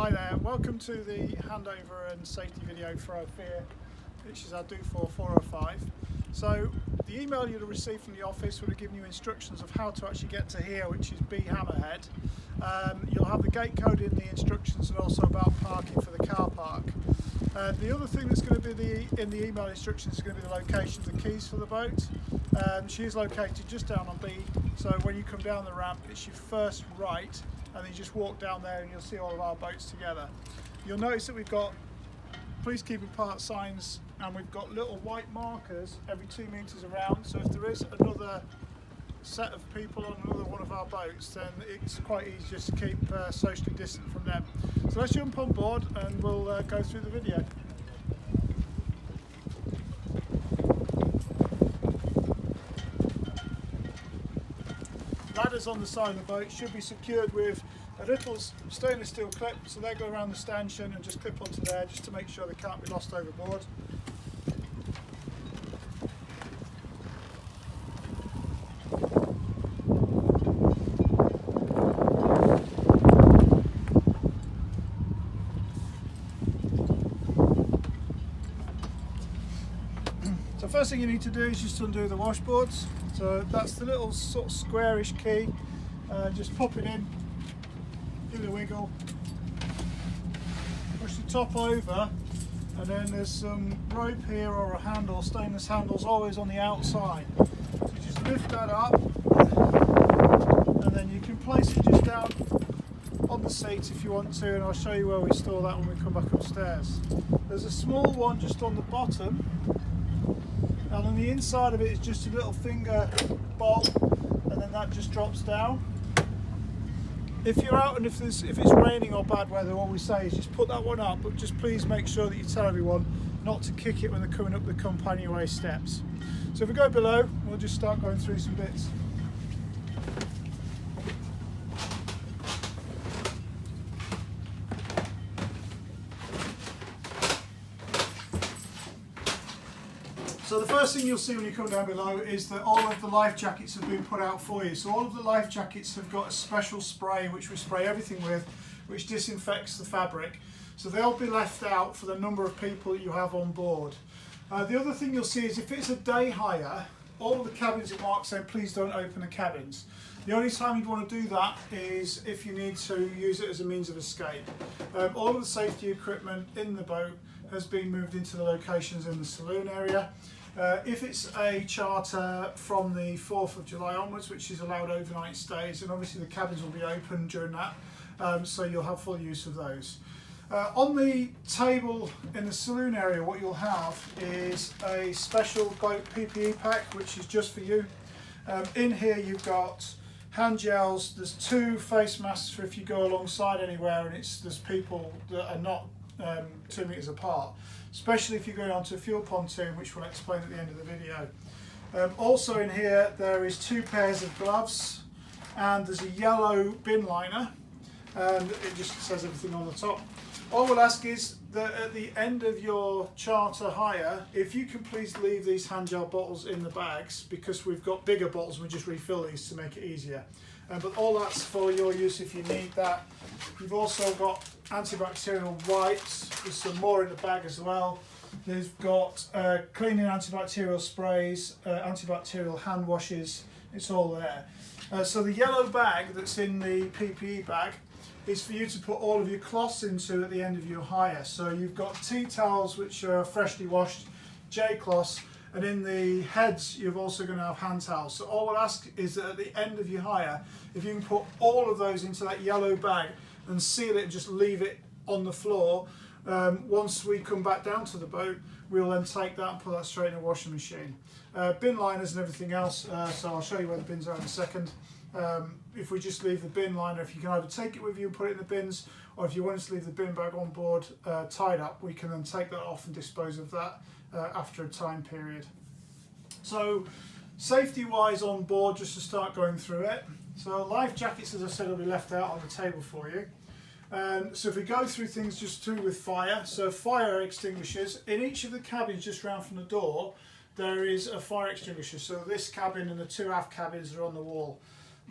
Hi there, welcome to the handover and safety video for Opihr, which is our Dufour 405. So the email you'll receive from the office will have given you instructions of how to actually get to here, which is B Hammerhead. You'll have the gate code in the instructions and also about parking for the car park. The other thing that's going to be in the email instructions is going to be the location of the keys for the boat. She is located just down on B, so when you come down the ramp it's your first right, and then you just walk down there and you'll see all of our boats together. You'll notice that we've got please keep apart signs, and we've got little white markers every 2 meters around, so if there is another set of people on another one of our boats, then it's quite easy just to keep socially distant from them. So let's jump on board and we'll go through the video. Ladders on the side of the boat should be secured with a little stainless steel clip, so they go around the stanchion and just clip onto there just to make sure they can't be lost overboard. So first thing you need to do is just undo the washboards. So that's the little sort of squarish key. Just pop it in, give it a wiggle, push the top over, and then there's some rope here or a handle, stainless handles always on the outside. So you just lift that up, and then you can place it just down on the seat if you want to, and I'll show you where we store that when we come back upstairs. There's a small one just on the bottom, and on the inside of it is just a little finger bolt, and then that just drops down. If you're out and if it's raining or bad weather, all we say is just put that one up, but just please make sure that you tell everyone not to kick it when they're coming up the companionway steps. So if we go below, we'll just start going through some bits. So the first thing you'll see when you come down below is that all of the life jackets have been put out for you. So all of the life jackets have got a special spray which we spray everything with, which disinfects the fabric. So they'll be left out for the number of people that you have on board. The other thing you'll see is if it's a day hire, all of the cabins it marks saying please don't open the cabins. The only time you'd want to do that is if you need to use it as a means of escape. All of the safety equipment in the boat has been moved into the locations in the saloon area. If it's a charter from the 4th of July onwards, which is allowed overnight stays, and obviously the cabins will be open during that, so you'll have full use of those. On the table in the saloon area, what you'll have is a special boat PPE pack, which is just for you. In here you've got hand gels, there's 2 face masks for if you go alongside anywhere and there's people that are not 2 meters apart, especially if you're going onto a fuel pontoon, which we'll explain at the end of the video. Also in here there is 2 pairs of gloves, and there's a yellow bin liner, and it just says everything on the top. All we'll ask is that at the end of your charter hire, if you can please leave these hand gel bottles in the bags, because we've got bigger bottles and we just refill these to make it easier. But all that's for your use if you need that. You've also got antibacterial wipes, there's some more in the bag as well. They've got cleaning antibacterial sprays, antibacterial hand washes, it's all there. So the yellow bag that's in the PPE bag is for you to put all of your cloths into at the end of your hire. So you've got tea towels which are freshly washed, J cloths, and in the heads you're also going to have hand towels. So all we'll ask is that at the end of your hire, if you can put all of those into that yellow bag and seal it and just leave it on the floor. Once we come back down to the boat, we'll then take that and put that straight in a washing machine. Bin liners and everything else, so I'll show you where the bins are in a second. If we just leave the bin liner, if you can either take it with you and put it in the bins, or if you want us to leave the bin bag on board tied up, we can then take that off and dispose of that after a time period. So safety wise on board, just to start going through it, so life jackets, as I said, will be left out on the table for you. So if we go through things just to do with fire, so fire extinguishers, in each of the cabins just round from the door there is a fire extinguisher. So this cabin and the 2 aft cabins are on the wall.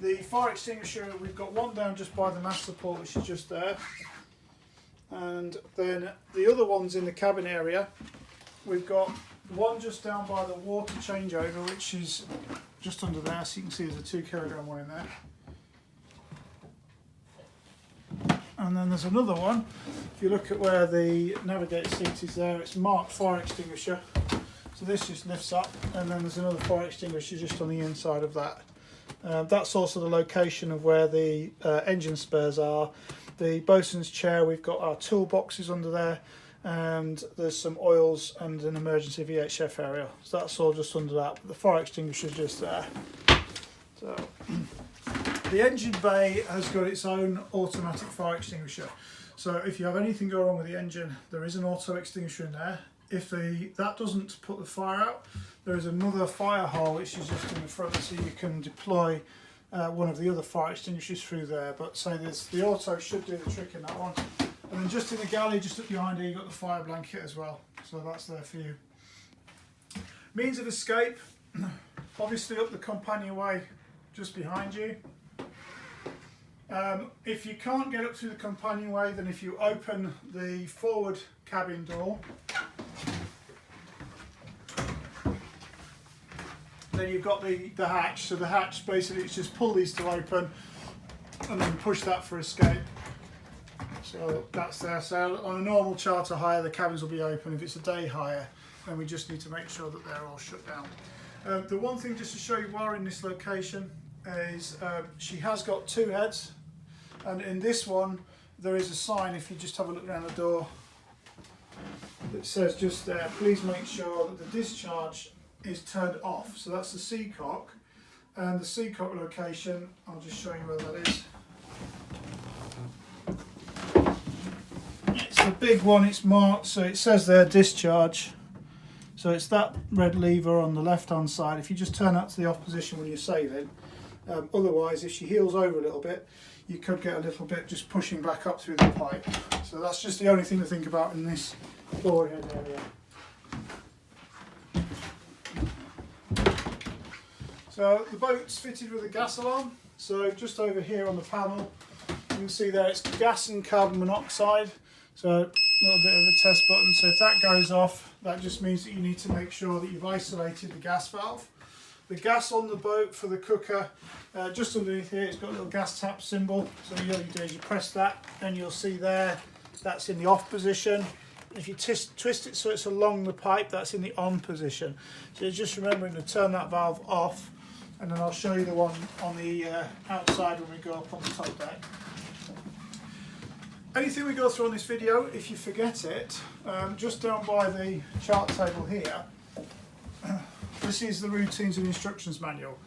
The fire extinguisher, we've got one down just by the mast support, which is just there. And then the other ones in the cabin area, we've got one just down by the water changeover, which is just under there, so you can see there's a 2 kilogram one in there. And then there's another one. If you look at where the navigator seat is there, it's marked fire extinguisher. So this just lifts up, and then there's another fire extinguisher just on the inside of that. That's also the location of where the engine spares are. The bosun's chair, we've got our toolboxes under there, and there's some oils and an emergency VHF area. So that's all just under that. But the fire extinguisher is just there. So the engine bay has got its own automatic fire extinguisher. So if you have anything go wrong with the engine, there is an auto extinguisher in there. If that doesn't put the fire out, there is another fire hole which is just in the front, so you can deploy one of the other fire extinguishers through there. But say the auto should do the trick in that one. And then just in the galley, just up behind here, you've got the fire blanket as well. So that's there for you. Means of escape, obviously up the companionway just behind you. If you can't get up through the companionway, then if you open the forward cabin door, then you've got the hatch. So the hatch, basically, it's just pull these to open and then push that for escape. So that's there. So on a normal charter hire, the cabins will be open. If it's a day hire, then we just need to make sure that they're all shut down. The one thing just to show you while in this location is she has got 2 heads, and in this one there is a sign, if you just have a look around the door, that says just there, please make sure that the discharge is turned off. So that's the seacock, and the seacock location, I'll just show you where that is. It's the big one, it's marked, so it says there discharge. So it's that red lever on the left hand side. If you just turn that to the off position when you're sailing, otherwise if she heels over a little bit, you could get a little bit just pushing back up through the pipe. So that's just the only thing to think about in this forward head area. So the boat's fitted with a gas alarm. So just over here on the panel, you can see there it's gas and carbon monoxide. So a little bit of a test button. So if that goes off, that just means that you need to make sure that you've isolated the gas valve. The gas on the boat for the cooker, just underneath here, it's got a little gas tap symbol. So all you do is you press that, and you'll see there, that's in the off position. If you twist it so it's along the pipe, that's in the on position. So you're just remembering to turn that valve off, and then I'll show you the one on the outside when we go up on the top deck. Anything we go through on this video, if you forget it, just down by the chart table here, this is the routines and instructions manual.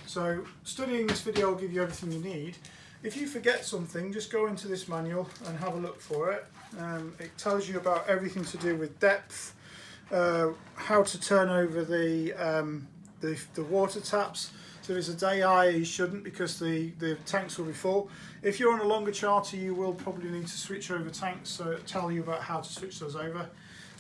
So studying this video will give you everything you need. If you forget something, just go into this manual and have a look for it. It tells you about everything to do with depth, how to turn over the water taps. So if it's a day hire, you shouldn't, because the tanks will be full. If you're on a longer charter, you will probably need to switch over tanks, so it'll tell you about how to switch those over.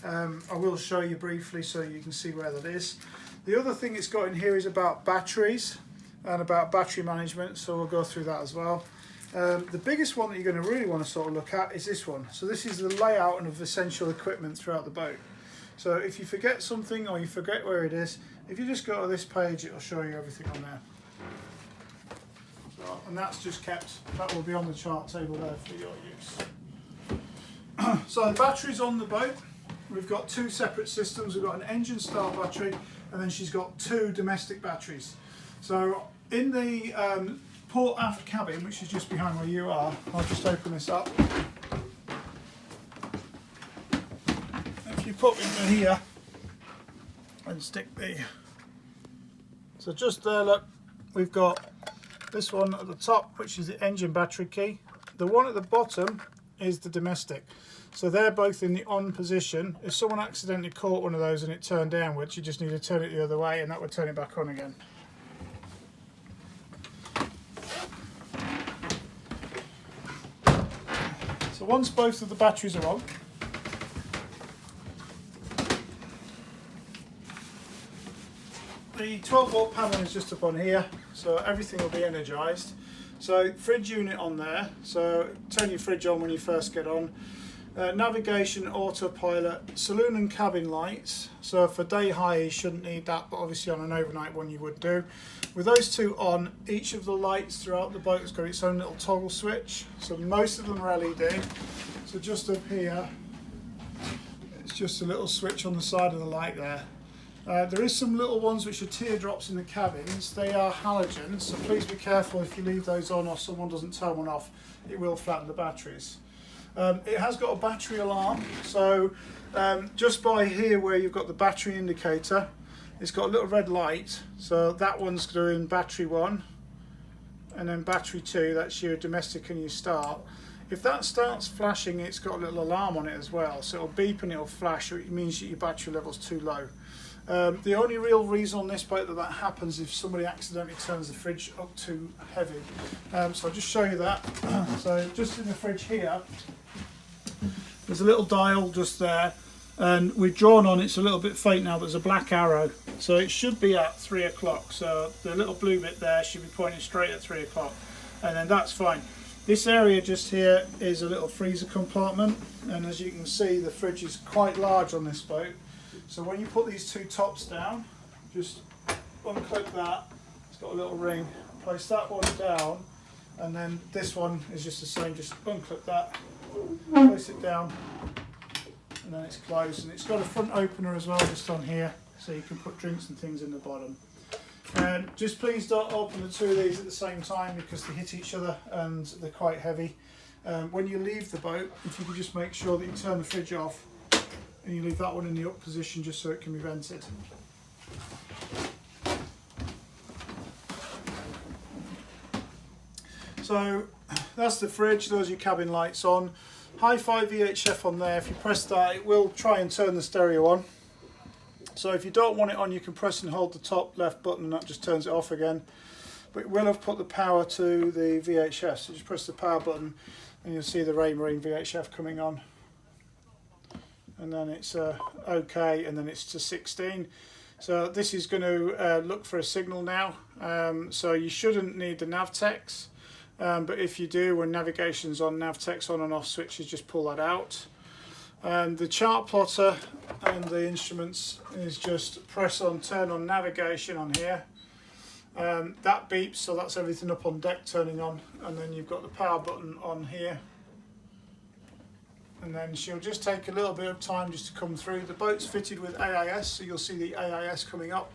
I will show you briefly so you can see where that is. The other thing it's got in here is about batteries and about battery management, so we'll go through that as well. The biggest one that you're going to really want to sort of look at is this one. So this is the layout of essential equipment throughout the boat. So if you forget something or you forget where it is, if you just go to this page, it'll show you everything on there. So, and that's just kept, that will be on the chart table there for your use. So the batteries on the boat, we've got 2 separate systems. We've got an engine style battery, and then she's got 2 domestic batteries. So in the port aft cabin, which is just behind where you are, I'll just open this up. If you put into here and stick the, so just there, look, we've got this one at the top, which is the engine battery key. The one at the bottom is the domestic. So they're both in the on position. If someone accidentally caught one of those and it turned downwards, you just need to turn it the other way, and that would turn it back on again. So once both of the batteries are on, the 12 volt panel is just up on here, so everything will be energised. So fridge unit on there, so turn your fridge on when you first get on. navigation, autopilot, saloon and cabin lights. So for day hire you shouldn't need that, but obviously on an overnight one you would do. With those two on, each of the lights throughout the boat has got its own little toggle switch. So most of them are LED. So just up here, it's just a little switch on the side of the light there. There is some little ones which are teardrops in the cabins. They are halogens, so please be careful if you leave those on or someone doesn't turn one off. It will flatten the batteries. It has got a battery alarm, so just by here where you've got the battery indicator, it's got a little red light. So that one's doing battery 1 and then battery 2, that's your domestic and your start. If that starts flashing, it's got a little alarm on it as well, so it'll beep and it'll flash, it means that your battery level's too low. The only real reason on this boat that happens is if somebody accidentally turns the fridge up too heavy. So I'll just show you that. So just in the fridge here, there's a little dial just there, and we've drawn on, it's a little bit faint now, there's a black arrow. So it should be at 3 o'clock, so the little blue bit there should be pointing straight at 3 o'clock, and then that's fine. This area just here is a little freezer compartment, and as you can see the fridge is quite large on this boat. So when you put these two tops down, just unclip that, it's got a little ring, place that one down, and then this one is just the same, just unclip that, place it down, and then it's closed. And it's got a front opener as well just on here, so you can put drinks and things in the bottom. And just please don't open the two of these at the same time because they hit each other and they're quite heavy. When you leave the boat, if you could just make sure that you turn the fridge off and you leave that one in the up position just so it can be vented. So that's the fridge, those are your cabin lights on. Hi-Fi VHF on there, if you press that it will try and turn the stereo on. So if you don't want it on, you can press and hold the top left button and that just turns it off again. But it will have put the power to the VHF, so just press the power button and you'll see the Raymarine VHF coming on. And then it's OK, and then it's to 16. So this is going to look for a signal now. So you shouldn't need the Navtex, but if you do, when navigation's on, Navtex on and off switches, just pull that out. And the chart plotter and the instruments is just press on, turn on navigation on here. That beeps, so that's everything up on deck turning on, and then you've got the power button on here. And then she'll just take a little bit of time just to come through. The boat's fitted with AIS, so you'll see the AIS coming up.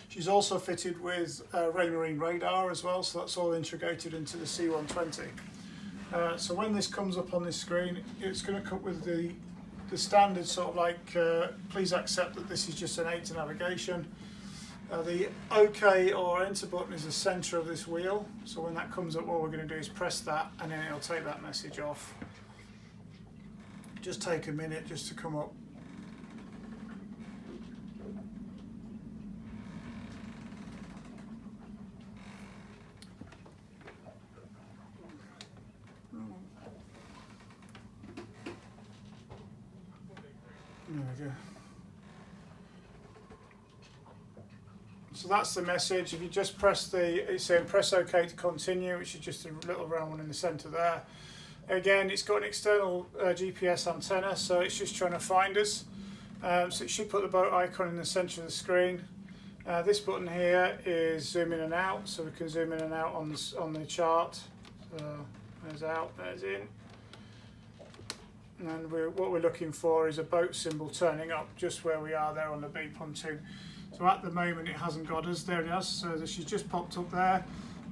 She's also fitted with Raymarine radar as well, so that's all integrated into the C120. So when this comes up on this screen, it's going to come with the standard sort of like, please accept that this is just an 8 to navigation. The OK or enter button is the centre of this wheel, so when that comes up, what we're going to do is press that and then it'll take that message off. Just take a minute just to come up. There we go. So that's the message. If you just press it's saying press OK to continue, which is just a little round one in the centre there. Again, it's got an external GPS antenna, so it's just trying to find us. So it should put the boat icon in the centre of the screen. This button here is zoom in and out, so we can zoom in and out on the chart. So there's out, there's in. And what we're looking for is a boat symbol turning up just where we are there on the B pontoon. So at the moment it hasn't got us, there it is, so she's just popped up there.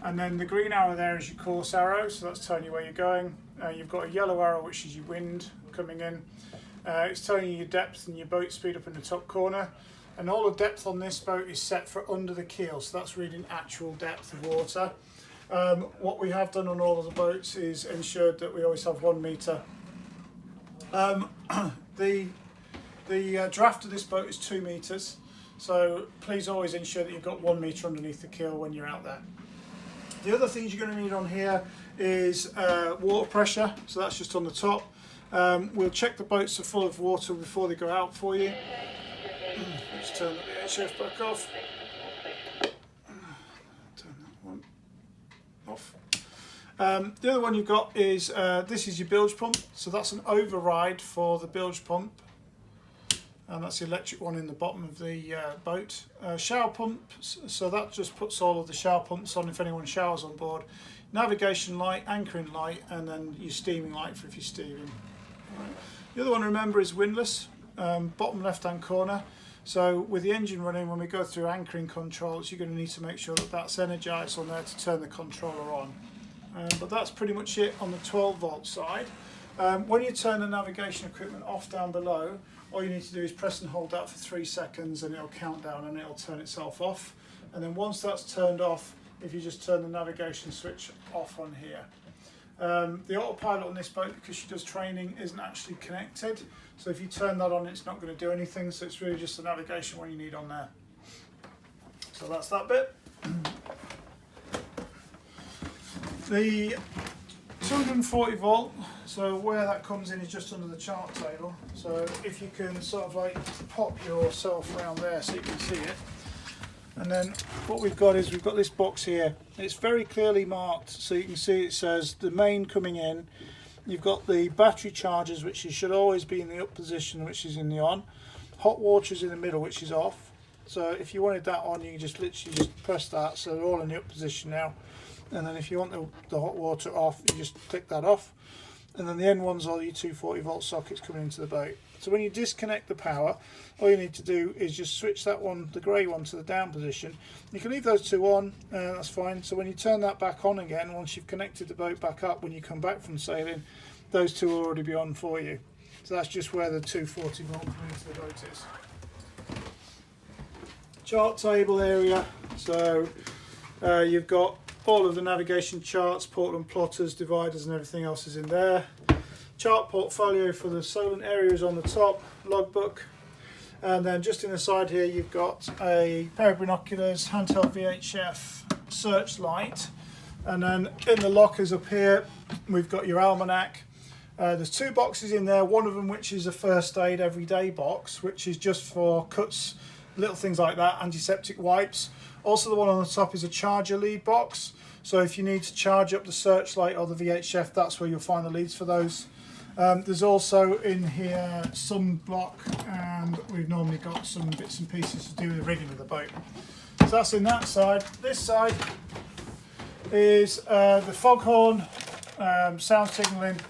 And then the green arrow there is your course arrow, so that's telling you where you're going. You've got a yellow arrow which is your wind coming in. It's telling you your depth and your boat speed up in the top corner. And all the depth on this boat is set for under the keel, so that's reading actual depth of water. What we have done on all of the boats is ensured that we always have 1 metre. The draft of this boat is 2 metres, so please always ensure that you've got 1 metre underneath the keel when you're out there. The other things you're going to need on here is water pressure, so that's just on the top. We'll check the boats are full of water before they go out for you. Just turn the VHF back off. Turn that one off. The other one you've got is, this is your bilge pump, so that's an override for the bilge pump, and that's the electric one in the bottom of the boat. Shower pumps, so that just puts all of the shower pumps on if anyone showers on board. Navigation light, anchoring light, and then your steaming light for if you're steaming. Right. The other one, remember, is windlass, bottom left hand corner. So with the engine running, when we go through anchoring controls, you're going to need to make sure that that's energised on there to turn the controller on. But that's pretty much it on the 12 volt side. When you turn the navigation equipment off down below, all you need to do is press and hold that for 3 seconds and it'll count down and it'll turn itself off. And then once that's turned off, if you just turn the navigation switch off on here. The autopilot on this boat, because she does training, isn't actually connected. So if you turn that on, it's not going to do anything. So it's really just the navigation one you need on there. So that's that bit. The 240 volt, so where that comes in is just under the chart table. So if you can sort of like pop yourself around there so you can see it. And then what we've got is we've got this box here. It's very clearly marked, so you can see it says the main coming in. You've got the battery chargers, which should always be in the up position, which is in the on. Hot water is in the middle, which is off. So if you wanted that on, you can just literally just press that, so they're all in the up position now. And then if you want the hot water off, you just click that off. And then the end one's all your 240 volt sockets coming into the boat. So when you disconnect the power, all you need to do is just switch that one, the grey one, to the down position. You can leave those two on, that's fine. So when you turn that back on again, once you've connected the boat back up, when you come back from sailing, those two will already be on for you. So that's just where the 240 volt coming into the boat is. Chart table area, so you've got all of the navigation charts, Portland plotters, dividers and everything else is in there. Chart portfolio for the Solent area is on the top, logbook, and then just in the side here you've got a pair of binoculars, handheld VHF, searchlight, and then in the lockers up here we've got your almanac. There's two boxes in there, one of them which is a first aid everyday box, which is just for cuts, little things like that, antiseptic wipes. Also the one on the top is a charger lead box, so if you need to charge up the searchlight or the VHF, that's where you'll find the leads for those. There's also in here sunblock, and we've normally got some bits and pieces to do with the rigging of the boat. So that's in that side. This side is the foghorn, sound signalling,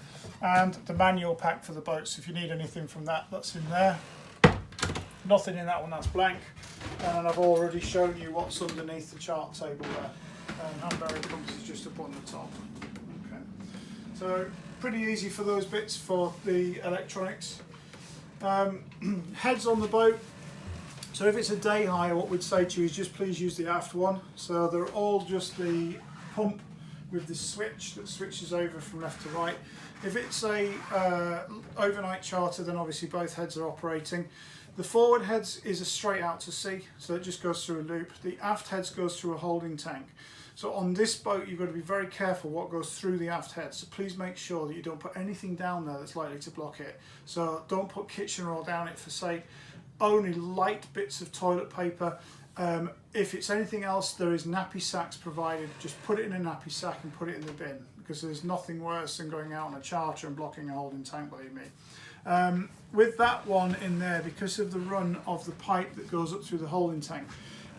and the manual pack for the boat. So if you need anything from that, that's in there. Nothing in that one, that's blank. And I've already shown you what's underneath the chart table there. Handbearing compass is just up on the top. Okay. So pretty easy for those bits for the electronics. Heads on the boat. So if it's a day hire, what we'd say to you is just please use the aft one. So they're all just the pump with the switch that switches over from left to right. If it's a overnight charter, then obviously both heads are operating. The forward heads is a straight out to sea, so it just goes through a loop. The aft heads goes through a holding tank. So on this boat, you've got to be very careful what goes through the aft head. So please make sure that you don't put anything down there that's likely to block it. So don't put kitchen roll down it for sake. Only light bits of toilet paper. If it's anything else, there is nappy sacks provided. Just put it in a nappy sack and put it in the bin, because there's nothing worse than going out on a charter and blocking a holding tank, believe me. With that one in there, because of the run of the pipe that goes up through the holding tank,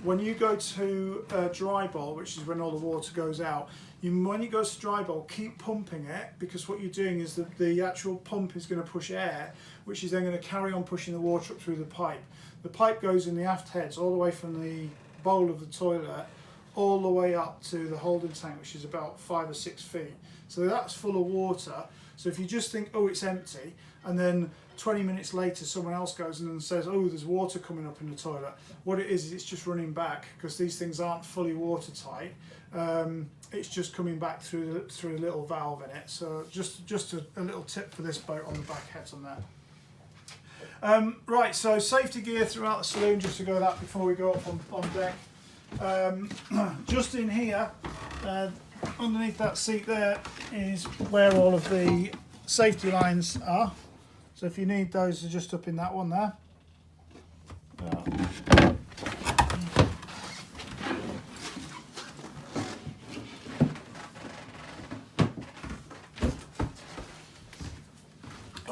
when you go to dry bowl, which is when all the water goes out, when you go to dry bowl, keep pumping it, because what you're doing is that the actual pump is going to push air, which is then going to carry on pushing the water up through the pipe. The pipe goes in the aft heads all the way from the bowl of the toilet all the way up to the holding tank, which is about 5 or 6 feet. So that's full of water. So if you just think, oh, it's empty, and then 20 minutes later someone else goes in and says, oh, there's water coming up in the toilet, what it is it's just running back, because these things aren't fully watertight. It's just coming back through a little valve in it. So just a little tip for this boat on the back heads on there. Right, so safety gear throughout the saloon, just to go that before we go up on deck. Just in here, underneath that seat there, is where all of the safety lines are. So if you need those, they're just up in that one there.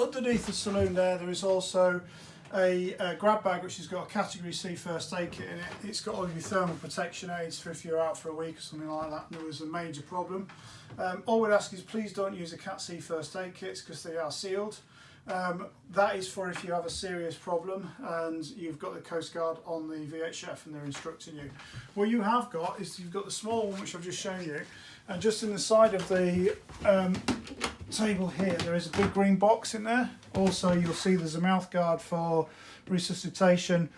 Underneath the saloon there is also a grab bag which has got a category C first aid kit in it. It's got all of your thermal protection aids for if you're out for a week or something like that and there was a major problem. All we'd ask is please don't use a Cat C first aid kits because they are sealed. That is for if you have a serious problem and you've got the Coast Guard on the VHF and they're instructing you. What you have got is you've got the small one which I've just shown you, and just in the side of the table here there is a big green box in there. Also you'll see there's a mouth guard for resuscitation,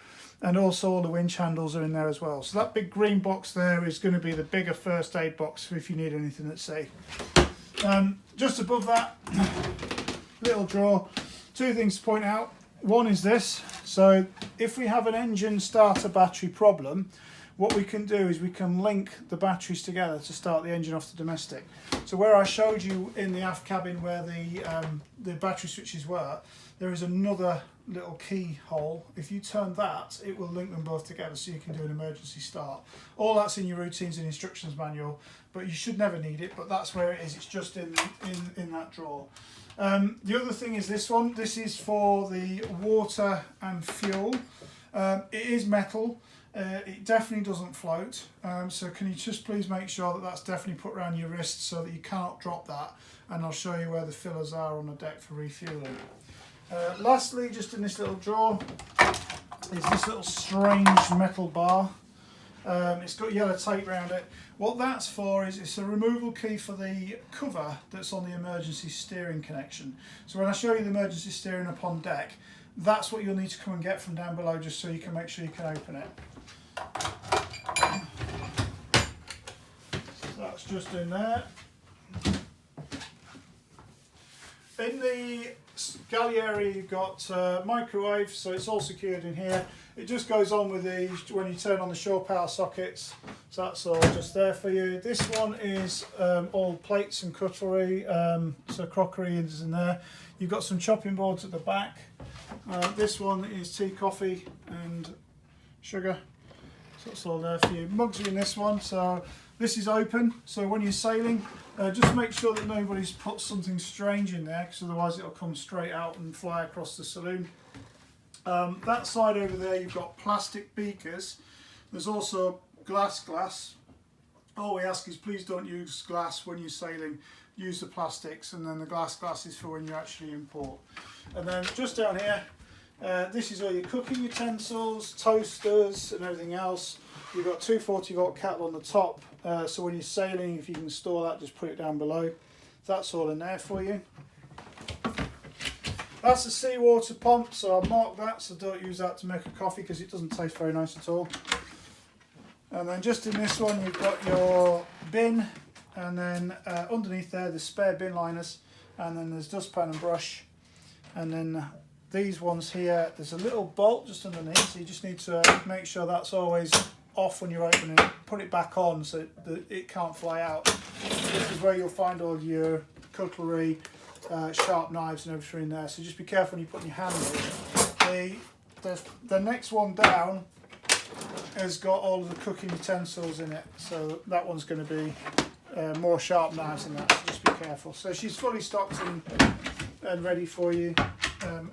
and also all the winch handles are in there as well. So that big green box there is going to be the bigger first aid box for if you need anything at sea. Just above that little drawer, two things to point out. One is this, so if we have an engine starter battery problem, what we can do is we can link the batteries together to start the engine off the domestic. So where I showed you in the aft cabin where the battery switches were, there is another little keyhole. If you turn that, it will link them both together so you can do an emergency start. All that's in your routines and instructions manual, but you should never need it, but that's where it is. It's just in that drawer. The other thing is this one. This is for the water and fuel. It is metal. It definitely doesn't float, so can you just please make sure that that's definitely put around your wrist so that you can't drop that, and I'll show you where the fillers are on the deck for refueling. Lastly, just in this little drawer is this little strange metal bar. It's got yellow tape around it. What that's for is it's a removal key for the cover that's on the emergency steering connection. So when I show you the emergency steering up on deck, that's what you'll need to come and get from down below just so you can make sure you can open it. So that's just in there. In the galley area you've got microwave, so it's all secured in here. It just goes on with the when you turn on the shore power sockets, so that's all just there for you. This one is all plates and cutlery, so crockery is in there. You've got some chopping boards at the back. This one is tea, coffee and sugar, so that's all there for you. Mugs are in this one, so this is open, so when you're sailing, just make sure that nobody's put something strange in there, because otherwise it'll come straight out and fly across the saloon. That side over there you've got plastic beakers. There's also glass. All we ask is please don't use glass when you're sailing, use the plastics, and then the glass is for when you actually import. And then just down here, this is all your cooking utensils, toasters and everything else. You've got 240 volt kettle on the top, so when you're sailing, if you can store that, just put it down below. That's all in there for you. That's a seawater pump, so I'll mark that, so don't use that to make a coffee because it doesn't taste very nice at all. And then just in this one you've got your bin, and then underneath there there's spare bin liners, and then there's dustpan and brush, and then these ones here, there's a little bolt just underneath, so you just need to make sure that's always off when you're opening it. Put it back on so that it can't fly out. This is where you'll find all your cutlery, sharp knives and everything in there, so just be careful when you're putting your hand in. The next one down has got all of the cooking utensils in it, so that one's going to be more sharp knives in that, so just be careful. So she's fully stocked and ready for you.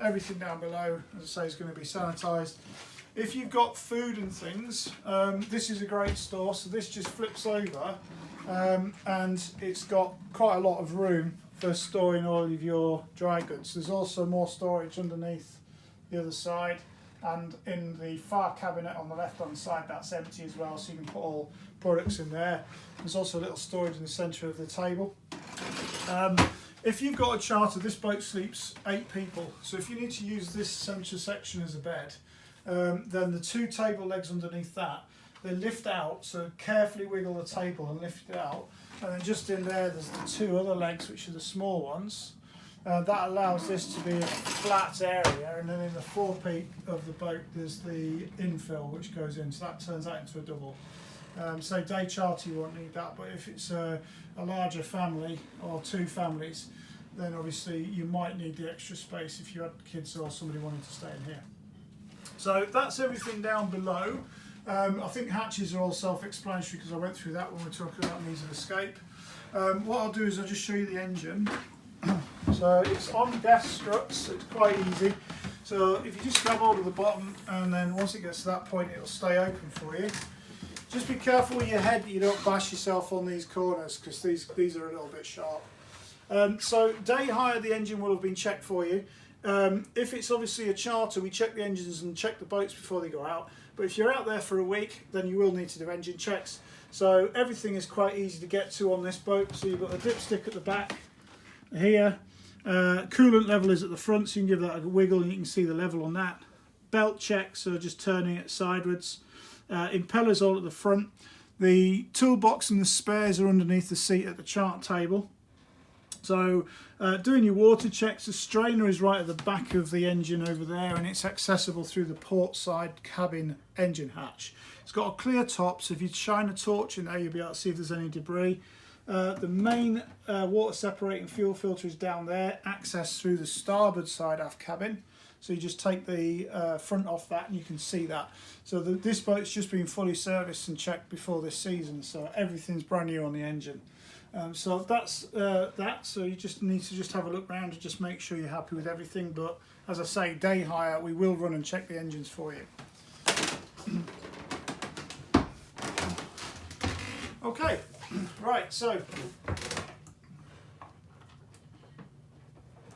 Everything down below, as I say, is going to be sanitised. If you've got food and things, this is a great store, so this just flips over and it's got quite a lot of room for storing all of your dry goods. There's also more storage underneath the other side, and in the far cabinet on the left hand side that's empty as well, so you can put all products in there. There's also a little storage in the centre of the table. If you've got a charter, this boat sleeps 8 people, so if you need to use this centre section as a bed, then the 2 table legs underneath that, they lift out, so carefully wiggle the table and lift it out. And then just in there, there's the 2 other legs, which are the small ones. That allows this to be a flat area, and then in the forepeak of the boat, there's the infill, which goes in, so that turns that into a double. So day charter, you won't need that, but if it's a larger family or 2 families, then obviously you might need the extra space if you had kids or somebody wanting to stay in here. So that's everything down below. I think hatches are all self-explanatory because I went through that when we were talking about means of escape. What I'll do is I'll just show you the engine. So it's on gas struts, so it's quite easy. So if you just grab hold of the bottom, and then once it gets to that point, it'll stay open for you. Just be careful with your head that you don't bash yourself on these corners, because these are a little bit sharp. So day hire, the engine will have been checked for you. If it's obviously a charter, we check the engines and check the boats before they go out. But if you're out there for a week, then you will need to do engine checks. So everything is quite easy to get to on this boat. So you've got a dipstick at the back here. Coolant level is at the front, so you can give that a wiggle and you can see the level on that. Belt checks, so just turning it sideways. Impellers all at the front. The toolbox and the spares are underneath the seat at the chart table. So doing your water checks, the strainer is right at the back of the engine over there, and it's accessible through the port side cabin engine hatch. It's got a clear top, so if you shine a torch in there, you'll be able to see if there's any debris. The main water separating fuel filter is down there, access through the starboard side aft cabin. So you just take the front off that and you can see that. So this boat's just been fully serviced and checked before this season, so everything's brand new on the engine. So that's that. So you just need to just have a look around and just make sure you're happy with everything. But as I say, day hire, we will run and check the engines for you. Okay, right, so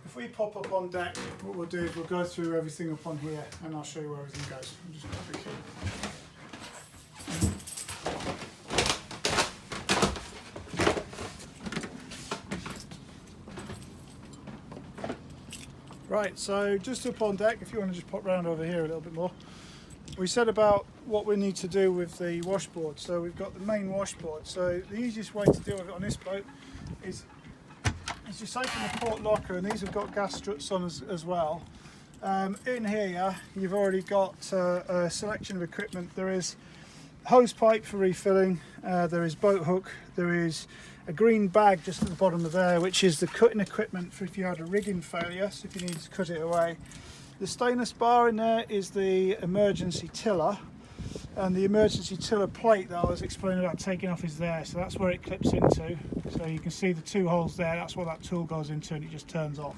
if we pop up on deck, what we'll do is we'll go through everything up on here and I'll show you where everything goes. I'm just going to Right, so just up on deck, if you want to just pop round over here a little bit more. We said about what we need to do with the washboard. So we've got the main washboard. So the easiest way to deal with it on this boat is just open the port locker, and these have got gas struts on as well. In here, you've already got a selection of equipment. There is hose pipe for refilling, there is boat hook, there is a green bag just at the bottom of there, which is the cutting equipment for if you had a rigging failure, so if you need to cut it away. The stainless bar in there is the emergency tiller, and the emergency tiller plate that I was explaining about taking off is there, so that's where it clips into. So you can see the two holes there, that's where that tool goes into and it just turns off.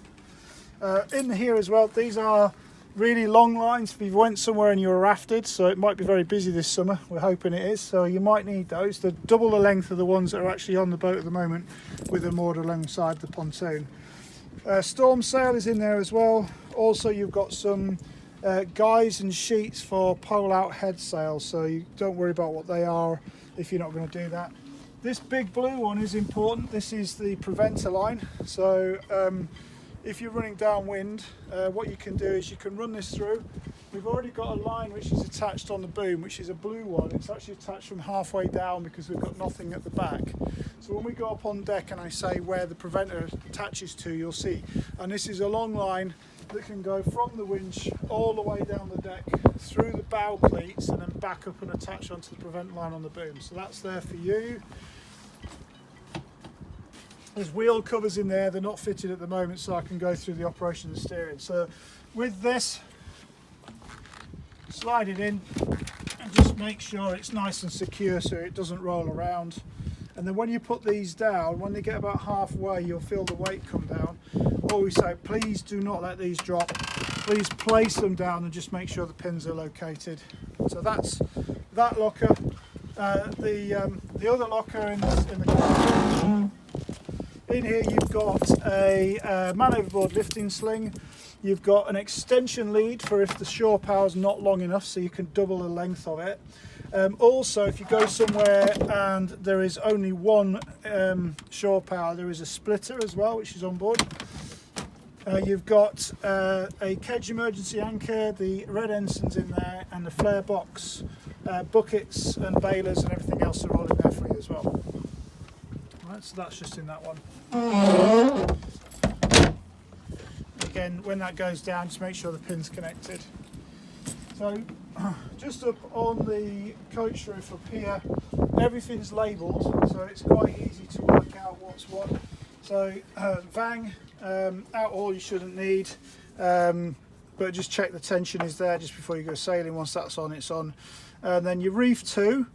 In here as well, these are really long lines if you went somewhere and you were rafted, so it might be very busy this summer, we're hoping it is, so you might need those. They're double the length of the ones that are actually on the boat at the moment, with them moored alongside the pontoon. Storm sail is in there as well. Also you've got some guys and sheets for pole out head sails, so you don't worry about what they are if you're not going to do that. This big blue one is important. This is the preventer line, so if you're running downwind, what you can do is you can run this through. We've already got a line which is attached on the boom, which is a blue one. It's actually attached from halfway down because we've got nothing at the back. So when we go up on deck and I say where the preventer attaches to, you'll see. And this is a long line that can go from the winch all the way down the deck, through the bow pleats, and then back up and attach onto the prevent line on the boom. So that's there for you. There's wheel covers in there, they're not fitted at the moment, so I can go through the operation of the steering. So with this, slide it in and just make sure it's nice and secure so it doesn't roll around. And then when you put these down, when they get about halfway, you'll feel the weight come down. Always say, please do not let these drop. Please place them down and just make sure the pins are located. So that's that locker. The other locker in the car. In here you've got a man overboard lifting sling. You've got an extension lead for if the shore power is not long enough, so you can double the length of it. Also, if you go somewhere and there is only one shore power, there is a splitter as well, which is on board. You've got a kedge emergency anchor, the red ensign's in there, and the flare box, buckets and bailers and everything else are all in there for you as well. Right, so that's just in that one. Again, when that goes down, just make sure the pin's connected. So, just up on the coach roof up here, everything's labelled, so it's quite easy to work out what's what. So, Vang, out all you shouldn't need, but just check the tension is there just before you go sailing. Once that's on, it's on. And then your reef 2,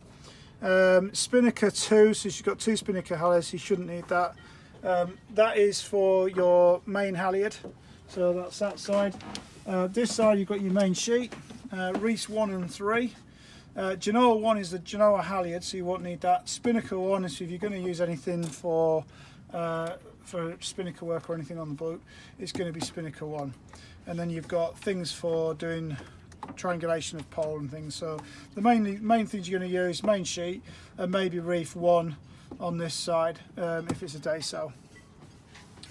spinnaker 2, so you've got 2 spinnaker halliards, so you shouldn't need that. That is for your main halyard, so that's that side. This side you've got your main sheet, reefs 1 and 3. Genoa 1 is the Genoa halyard, so you won't need that. Spinnaker 1 is if you're going to use anything for spinnaker work or anything on the boat, it's going to be Spinnaker 1. And then you've got things for doing triangulation of pole and things. So the main things you're going to use, main sheet, and maybe reef 1 on this side if it's a day sail.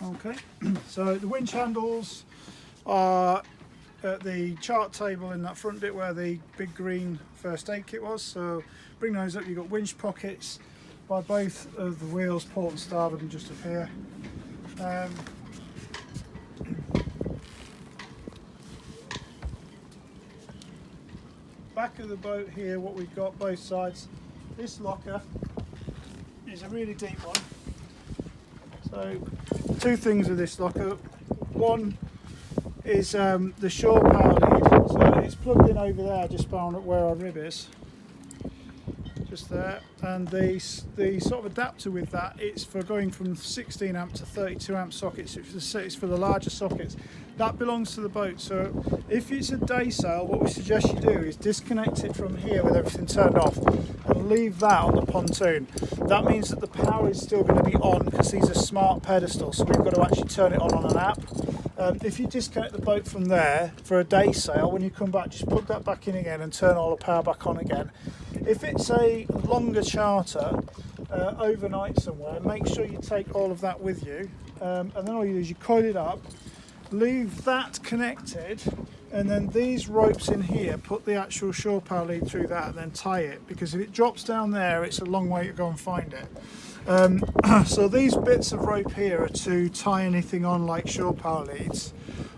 Okay, so the winch handles are at the chart table in that front bit where the big green first aid kit was. So bring those up. You've got winch pockets by both of the wheels, port and starboard, and just up here. Back of the boat here, what we've got both sides, this locker is a really deep one. So 2 things with this locker. One is the shore power lead, so it's plugged in over there just found at where our rib is, just there, and the sort of adapter with that, it's for going from 16 amp to 32 amp sockets. It's for the larger sockets. That belongs to the boat, so if it's a day sail, what we suggest you do is disconnect it from here with everything turned off and leave that on the pontoon. That means that the power is still going to be on because these are smart pedestals, so we've got to actually turn it on an app. If you disconnect the boat from there for a day sail, when you come back, just plug that back in again and turn all the power back on again. If it's a longer charter, overnight somewhere, make sure you take all of that with you, and then all you do is you coil it up, leave that connected, and then these ropes in here, put the actual shore power lead through that and then tie it, because if it drops down there, it's a long way to go and find it. So these bits of rope here are to tie anything on like shore power leads.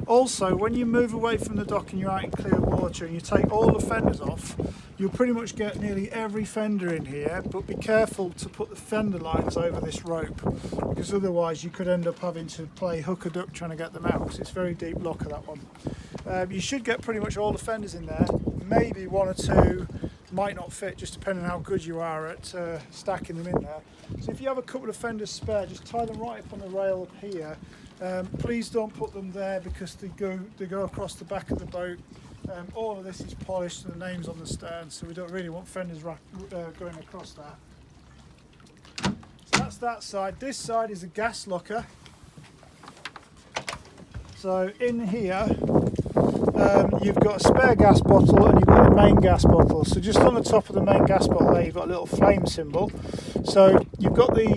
Also, when you move away from the dock and you're out in clear water and you take all the fenders off, you'll pretty much get nearly every fender in here, but be careful to put the fender lines over this rope, because otherwise you could end up having to play hook or duck trying to get them out, because it's very deep locker, that one. You should get pretty much all the fenders in there, maybe 1 or 2 might not fit, just depending on how good you are at stacking them in there. So if you have a couple of fenders spare, just tie them right up on the rail up here. Please don't put them there because they go across the back of the boat. All of this is polished and the name's on the stern, so we don't really want fenders going across that. So that's that side. This side is a gas locker. So in here you've got a spare gas bottle and you've got the main gas bottle. So just on the top of the main gas bottle there, you've got a little flame symbol. So you've got the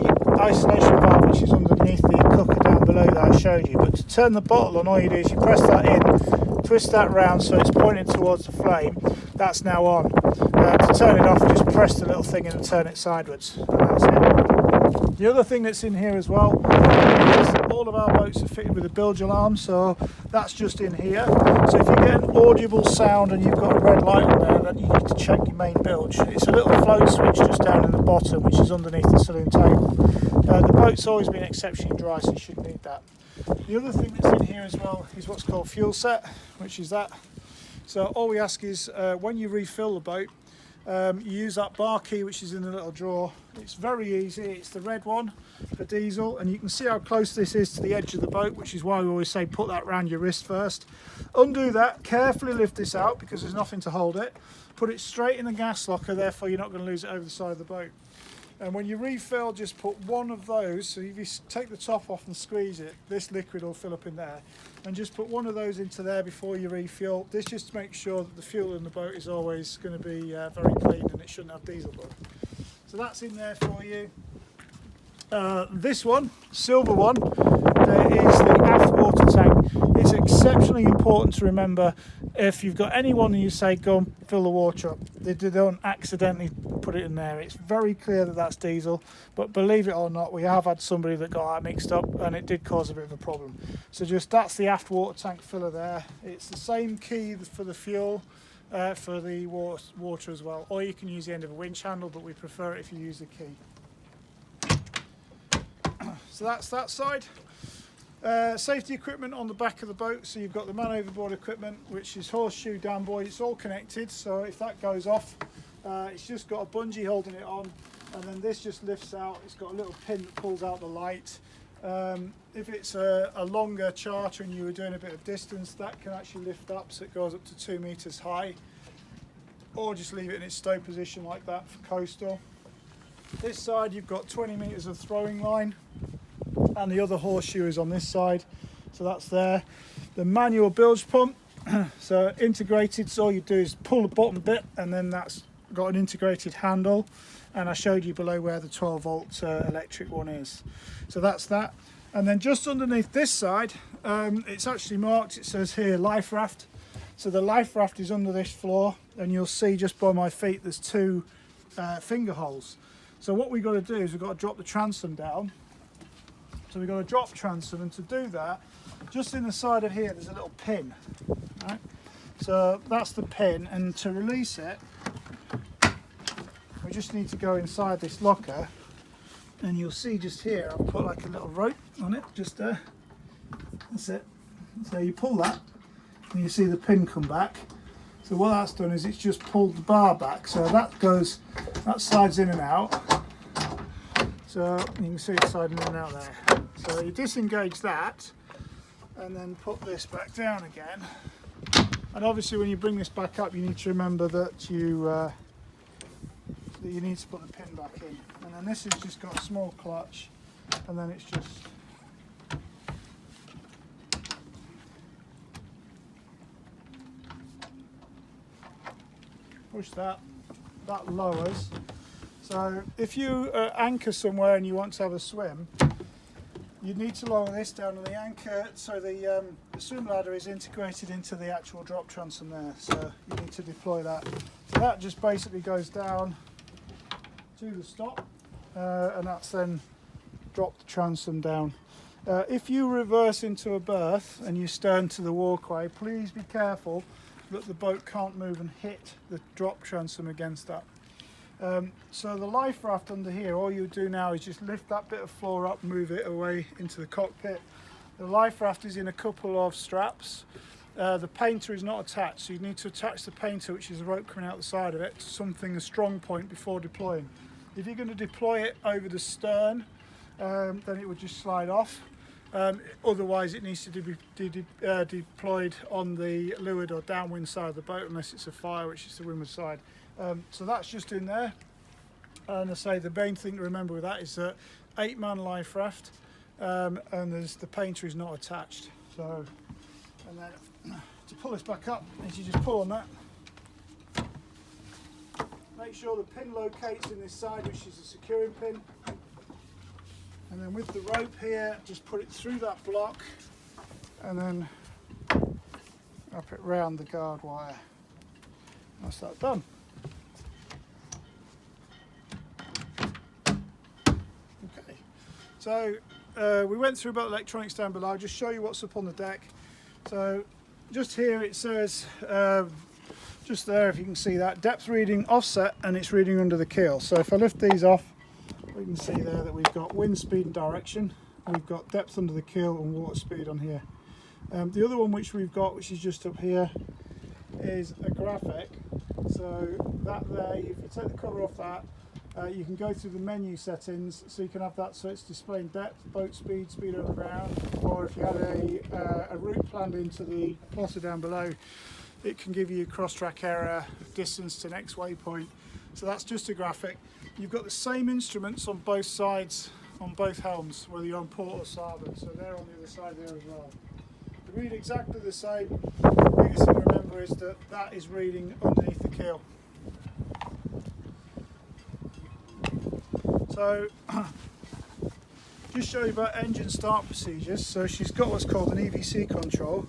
isolation valve, which is underneath the cooker down below that I showed you. But to turn the bottle on, all you do is you press that in, twist that round so it's pointing towards the flame. That's now on. To turn it off, just press the little thing in and turn it sideways, and that's it. The other thing that's in here as well is all of our boats are fitted with a bilge alarm, so that's just in here. So if you get an audible sound and you've got a red light on there, then you need to check your main bilge. It's a little float switch just down in the bottom, which is underneath the saloon table. The boat's always been exceptionally dry, so you shouldn't need that. The other thing that's in here as well is what's called fuel set, which is that. So all we ask is when you refill the boat, you use that bar key which is in the little drawer. It's very easy. It's the red one for diesel, and you can see how close this is to the edge of the boat, which is why we always say put that round your wrist first. Undo that, carefully lift this out because there's nothing to hold it. Put it straight in the gas locker, therefore you're not going to lose it over the side of the boat. And when you refill, just put one of those, so if you take the top off and squeeze it, this liquid will fill up in there. And just put one of those into there before you refuel. This just makes sure that the fuel in the boat is always going to be very clean and it shouldn't have diesel blood. So that's in there for you. This one, silver one, is the aft water tank. It's exceptionally important to remember if you've got anyone and you say go and fill the water up, they don't accidentally put it in there. It's very clear that that's diesel, but believe it or not, we have had somebody that got that mixed up and it did cause a bit of a problem. So just that's the aft water tank filler there. It's the same key for the fuel, for the water as well, or you can use the end of a winch handle, but we prefer it if you use the key. So that's that side. Safety equipment on the back of the boat, so you've got the man overboard equipment, which is horseshoe down buoy. It's all connected, so if that goes off, it's just got a bungee holding it on, and then this just lifts out. It's got a little pin that pulls out the light, If it's a longer charter and you were doing a bit of distance, that can actually lift up, so it goes up to 2 meters high, or just leave it in its stow position like that for coastal. This side you've got 20 meters of throwing line, and the other horseshoe is on this side, so that's there. The manual bilge pump, so integrated, so all you do is pull the bottom bit and then that's got an integrated handle, and I showed you below where the 12 volt electric one is. So that's that. And then just underneath this side, it's actually marked, it says here life raft. So the life raft is under this floor, and you'll see just by my feet there's 2 finger holes. So what we've got to do is we've got to drop the transom down. So we've got to drop transom, and to do that, just in the side of here there's a little pin. Right? So that's the pin, and to release it we just need to go inside this locker, and you'll see just here I've put like a little rope on it, just there. That's it. So you pull that and you see the pin come back. So what that's done is it's just pulled the bar back, so that slides in and out. So you can see it sliding in and out there. So you disengage that and then put this back down again. And obviously when you bring this back up, you need to remember that you need to put the pin back in. And then this has just got a small clutch, and then it's just push that lowers. So if you anchor somewhere and you want to have a swim, you need to lower this down on the anchor, so the swim ladder is integrated into the actual drop transom there, so you need to deploy that. So that just basically goes down to the stop, and that's then drop the transom down. If you reverse into a berth and you stern to the walkway, please be careful that the boat can't move and hit the drop transom against that. So the life raft under here, all you do now is just lift that bit of floor up, move it away into the cockpit. The life raft is in a couple of straps. The painter is not attached, so you need to attach the painter, which is the rope coming out the side of it, to something, a strong point, before deploying. If you're going to deploy it over the stern, then it would just slide off. Otherwise it needs to be deployed on the leeward or downwind side of the boat, unless it's a fire, which is the windward side. So that's just in there. And I say the main thing to remember with that is that 8-man life raft, and the painter is not attached. So, and then to pull this back up, is you just pull on that. Make sure the pin locates in this side, which is a securing pin. And then with the rope here, just put it through that block and then wrap it round the guard wire. That's that done. Okay, so we went through about electronics down below. I'll just show you what's up on the deck. So just here it says, just there if you can see that, depth reading offset, and it's reading under the keel. So if I lift these off, we can see there that we've got wind speed and direction, we've got depth under the keel and water speed on here. The other one which we've got, which is just up here, is a graphic. So that there, if you take the cover off that, you can go through the menu settings, so you can have that so it's displaying depth, boat speed, speed over the ground, or if you had a route planned into the plotter down below, it can give you cross-track error, distance to next waypoint. So that's just a graphic. You've got the same instruments on both sides, on both helms, whether you're on port or starboard, so they're on the other side there as well. They read exactly the same. The biggest thing to remember is that that is reading underneath the keel. So, just show you about engine start procedures. So she's got what's called an EVC control.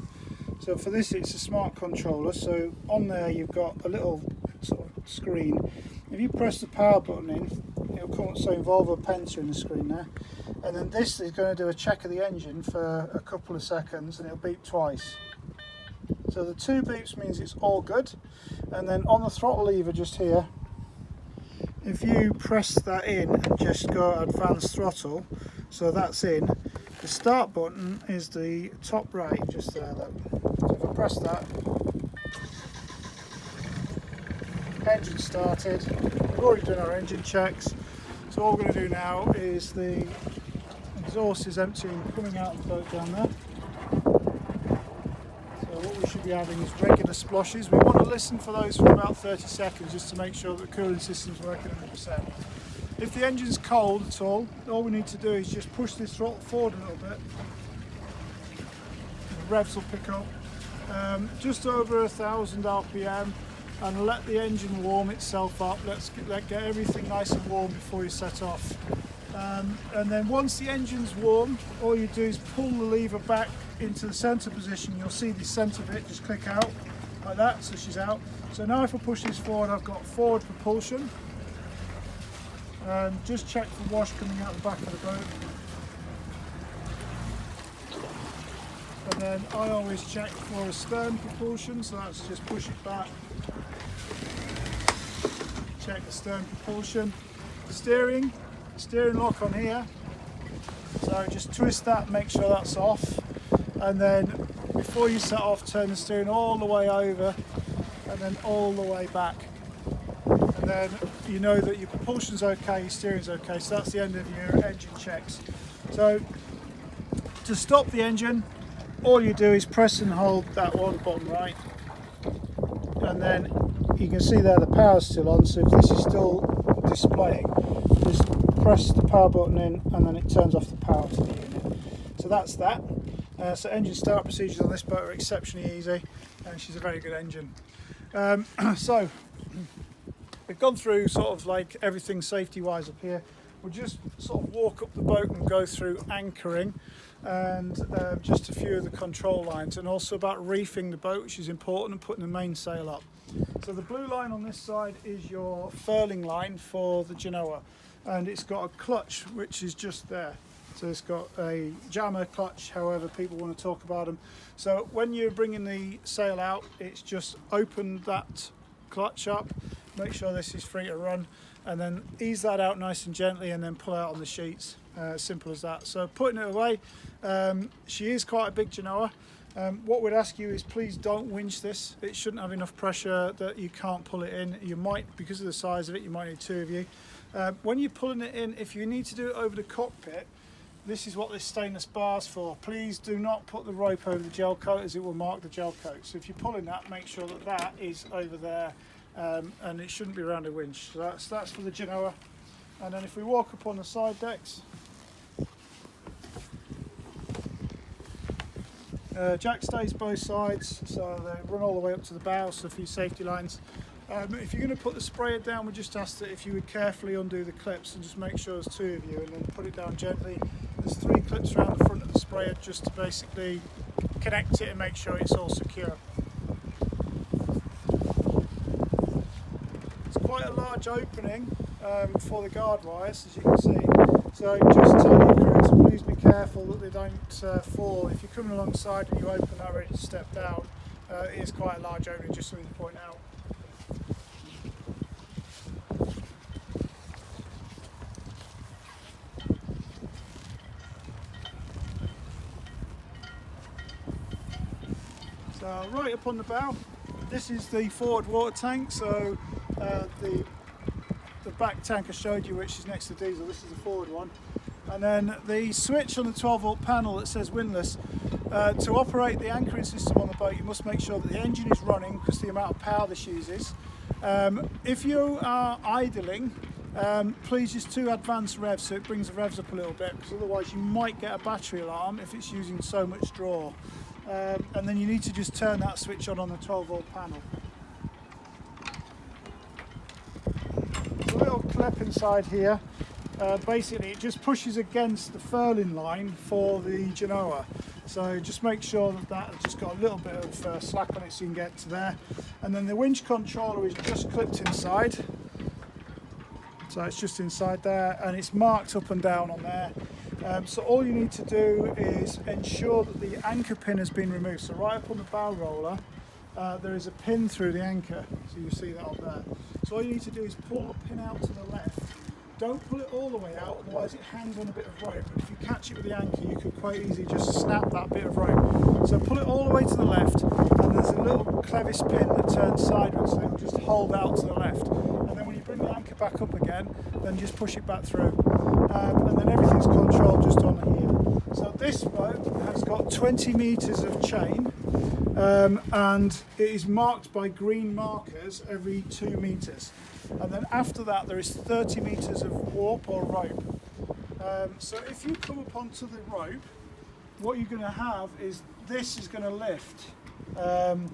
So for this it's a smart controller, so on there you've got a little sort of screen. If you press the power button in, it'll come up saying Volvo Penta in the screen there, and then this is going to do a check of the engine for a couple of seconds, and it'll beep twice. So the 2 beeps means it's all good, and then on the throttle lever just here, if you press that in and just go advanced throttle, so that's in, the start button is the top right, just there look. So if I press that, engine started. We've already done our engine checks, so all we're going to do now is the exhaust is emptying, coming out of the boat down there. So what we should be having is regular splashes. We want to listen for those for about 30 seconds just to make sure that the cooling system's working 100%. If the engine's cold at all we need to do is just push this throttle forward a little bit. The revs will pick up just over 1000 RPM and let the engine warm itself up. Let's get everything nice and warm before you set off. And then once the engine's warm, all you do is pull the lever back into the centre position. You'll see the centre bit just click out like that, so she's out. So now if I push this forward, I've got forward propulsion. Just check for wash coming out the back of the boat. And then I always check for a stern propulsion, so that's just push it back. Check the stern propulsion. Steering lock on here. So just twist that, make sure that's off. And then before you set off, turn the steering all the way over and then all the way back. And then you know that your propulsion's okay, your steering's okay, so that's the end of your engine checks. So to stop the engine, all you do is press and hold that one bottom right, and then you can see there the power's still on, so if this is still displaying, just press the power button in and then it turns off the power to the unit. So that's that. So engine start procedures on this boat are exceptionally easy, and she's a very good engine. So we've gone through sort of like everything safety wise up here. We'll just sort of walk up the boat and go through anchoring and just a few of the control lines, and also about reefing the boat, which is important, and putting the mainsail up. So the blue line on this side is your furling line for the Genoa, and it's got a clutch which is just there. So it's got a jammer clutch, however people want to talk about them. So when you're bringing the sail out, it's just open that clutch up, make sure this is free to run, and then ease that out nice and gently and then pull out on the sheets. Simple as that. So putting it away, she is quite a big Genoa. What we'd ask you is please don't winch this. It shouldn't have enough pressure that you can't pull it in. You might, because of the size of it, you might need two of you. When you're pulling it in, if you need to do it over the cockpit, this is what this stainless bar is for. Please do not put the rope over the gel coat, as it will mark the gel coat. So if you're pulling that, make sure that that is over there, and it shouldn't be around a winch. So that's for the Genoa. And then if we walk up on the side decks, jack stays both sides, so they run all the way up to the bow, so a few safety lines. If you're going to put the sprayer down, we just ask that if you would carefully undo the clips and just make sure there's two of you, and then put it down gently. There's 3 clips around the front of the sprayer just to basically connect it and make sure it's all secure. It's quite a large opening for the guard wires, as you can see. So just tell your crew to please be careful that they don't fall. If you're coming alongside and you open that ready to step down, it is quite a large opening, just something to point out. So right up on the bow, this is the forward water tank. So the back tank I showed you, which is next to diesel, this is the forward one. And then the switch on the 12 volt panel that says windlass. To operate the anchoring system on the boat, you must make sure that the engine is running because the amount of power this uses. If you are idling, please use 2 advanced revs, so it brings the revs up a little bit, because otherwise you might get a battery alarm if it's using so much draw. And then you need to just turn that switch on the 12 volt panel. There's a little clip inside here. Basically it just pushes against the furling line for the Genoa. So just make sure that that's just got a little bit of slack on it so you can get to there. And then the winch controller is just clipped inside. So it's just inside there, and it's marked up and down on there. So all you need to do is ensure that the anchor pin has been removed. So right up on the bow roller, there is a pin through the anchor. So you see that up there. So all you need to do is pull the pin out to the left. Don't pull it all the way out, otherwise it hangs on a bit of rope. And if you catch it with the anchor, you could quite easily just snap that bit of rope. So pull it all the way to the left, and there's a little clevis pin that turns sideways, so it will just hold out to the left. And then when you bring the anchor it back up again, then just push it back through. And then everything's controlled just on here. So this boat has got 20 metres of chain, and it is marked by green markers every 2 metres. And then after that there is 30 metres of warp or rope. So if you come up onto the rope, what you're going to have is this is going to lift. And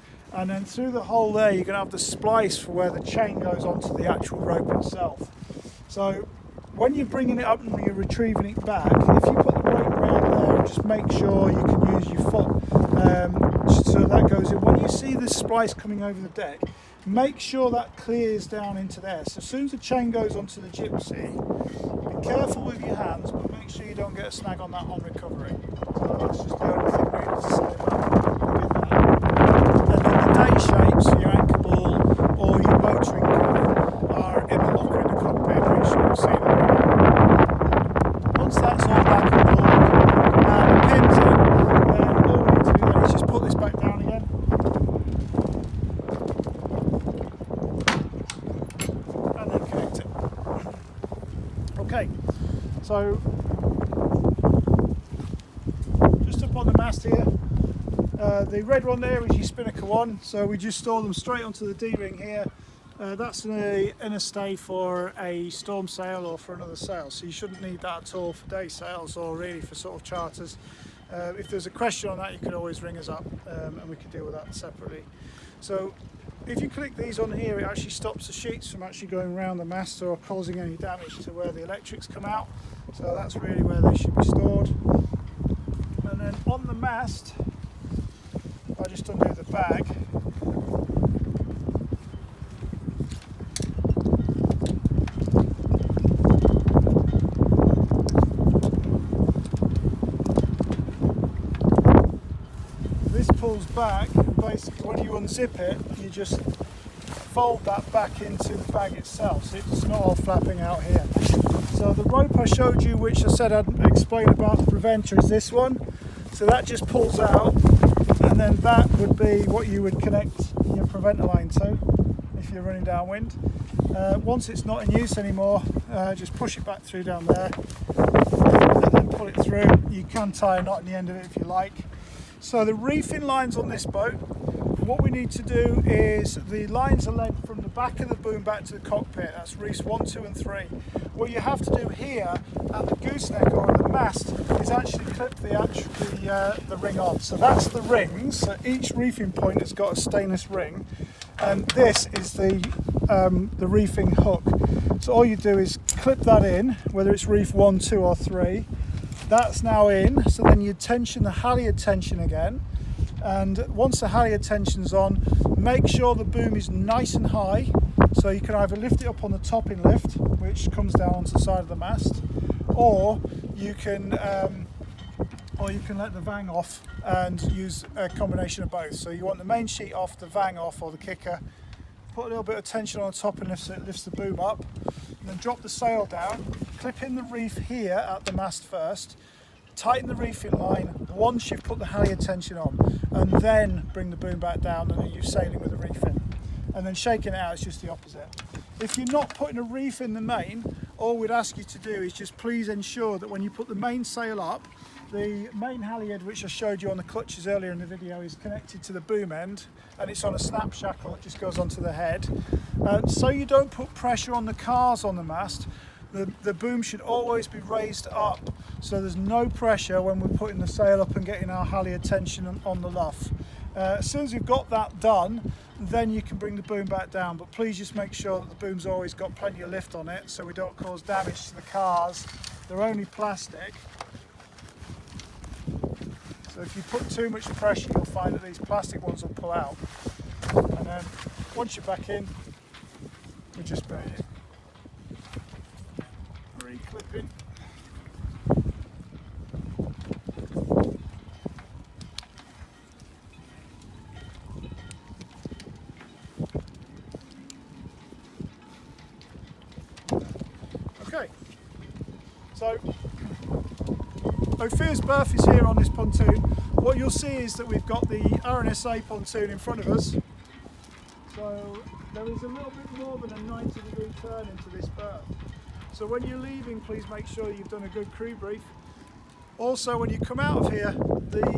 then through the hole there you're going to have the splice for where the chain goes onto the actual rope itself. So when you're bringing it up and you're retrieving it back, if you put the rope around there, just make sure you can use your foot so that goes in. When you see the splice coming over the deck, make sure that clears down into there. So as soon as the chain goes onto the gypsy, be careful with your hands, but make sure you don't get a snag on that on recovery. So that's just the only thing really to say about that. And then the day shapes, your anchor ball or your motoring cord are in the locker in the cockpit, which you'll see them. Once that's all back on board and the pin's in, then all we need to do then is just put this back down again. And then connect it. Okay, so just up on the mast here, the red one there is your spinnaker one, so we just store them straight onto the D-ring here. That's in a stay for a storm sail or for another sail, so you shouldn't need that at all for day sails or really for sort of charters. If there's a question on that, you can always ring us up and we can deal with that separately. So if you click these on here, it actually stops the sheets from actually going around the mast or causing any damage to where the electrics come out. So that's really where they should be stored. And then on the mast, I just undo the bag. This pulls back, and basically when you unzip it, you just fold that back into the bag itself, so it's not all flapping out here. So the rope I showed you, which I said I'd explain about the preventer, is this one. So that just pulls out, and then that would be what you would connect your preventer line to if you're running downwind. Once it's not in use anymore, just push it back through down there and then pull it through. You can tie a knot in the end of it if you like. So the reefing lines on this boat, what we need to do is the lines are led from the back of the boom back to the cockpit. That's reefs 1, 2 and 3. What you have to do here at the gooseneck or the mast is actually clip the ring on. So that's the rings. So each reefing point has got a stainless ring, and this is the reefing hook. So all you do is clip that in, whether it's reef 1, 2 or 3. That's now in, so then you tension the halyard tension again, and once the halyard tension's on, make sure the boom is nice and high, so you can either lift it up on the topping lift, which comes down onto the side of the mast, or you can let the vang off and use a combination of both. So you want the main sheet off, the vang off, or the kicker. Put a little bit of tension on the topping lift so it lifts the boom up, and then drop the sail down, clip in the reef here at the mast first, tighten the reefing line once you've put the halyard tension on, and then bring the boom back down, and then you're sailing with the reef in. And then shaking it out is just the opposite. If you're not putting a reef in the main, all we'd ask you to do is just please ensure that when you put the main sail up, the main halyard, which I showed you on the clutches earlier in the video, is connected to the boom end, and it's on a snap shackle. It just goes onto the head. So you don't put pressure on the cars on the mast. The boom should always be raised up, so there's no pressure when we're putting the sail up and getting our halyard tension on the luff. As soon as you've got that done, then you can bring the boom back down, but please just make sure that the boom's always got plenty of lift on it so we don't cause damage to the cars. They're only plastic, so if you put too much pressure, you'll find that these plastic ones will pull out. And then once you're back in, we just re-clipping. Okay, so Ophir's berth is here on this pontoon. What you'll see is that we've got the RNSA pontoon in front of us. So there is a little bit more than a 90-degree turn into this berth. So when you're leaving, please make sure you've done a good crew brief. Also, when you come out of here,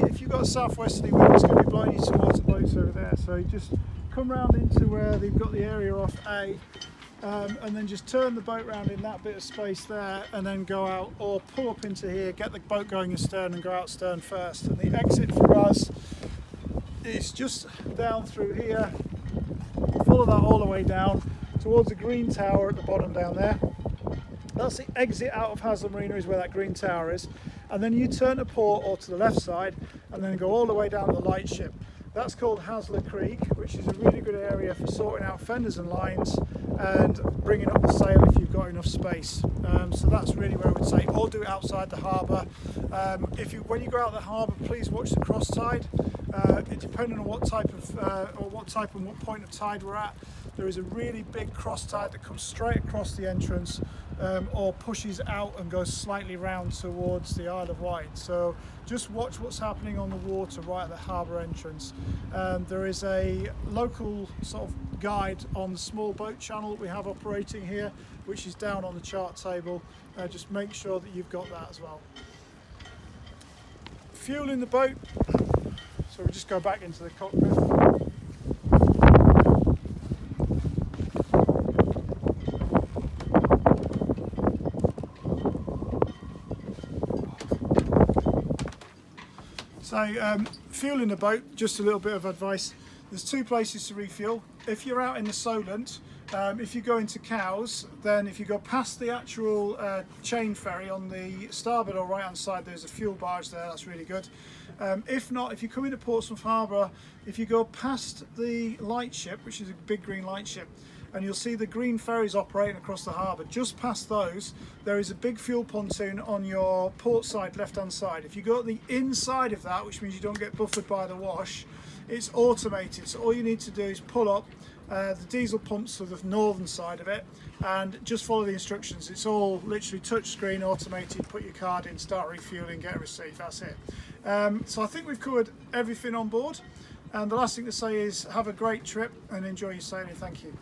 if you've got a southwesterly wind, it's going to be blowing you towards the boats over there. So you just come round into where they've got the area off A, and then just turn the boat round in that bit of space there, and then go out, or pull up into here, get the boat going astern and go out stern first. And the exit for us is just down through here. Follow that all the way down towards the green tower at the bottom down there. That's the exit out of Haslar Marina, is where that green tower is. And then you turn to port or to the left side and then go all the way down to the lightship. That's called Haslar Creek, which is a really good area for sorting out fenders and lines and bringing up the sail if you've got enough space. So that's really where I would say, or do it outside the harbour. When you go out the harbour, please watch the cross tide. Depending on what type and what point of tide we're at, there is a really big cross tide that comes straight across the entrance, or pushes out and goes slightly round towards the Isle of Wight. So just watch what's happening on the water right at the harbour entrance. There is a local sort of guide on the small boat channel that we have operating here, which is down on the chart table. Just make sure that you've got that as well. Fuel in the boat. So we'll just go back into the cockpit. So fuel in the boat, just a little bit of advice. There's two places to refuel. If you're out in the Solent, if you go into Cowes, then if you go past the actual chain ferry on the starboard or right hand side, there's a fuel barge there, that's really good. If not, if you come into Portsmouth Harbour, if you go past the lightship, which is a big green lightship, and you'll see the green ferries operating across the harbour, just past those there is a big fuel pontoon on your port side, left hand side. If you go at the inside of that, which means you don't get buffered by the wash, it's automated, so all you need to do is pull up the diesel pumps to the northern side of it and just follow the instructions. It's all literally touch screen, automated, put your card in, start refueling, get a receipt, that's it. So I think we've covered everything on board, and the last thing to say is have a great trip and enjoy your sailing. Thank you.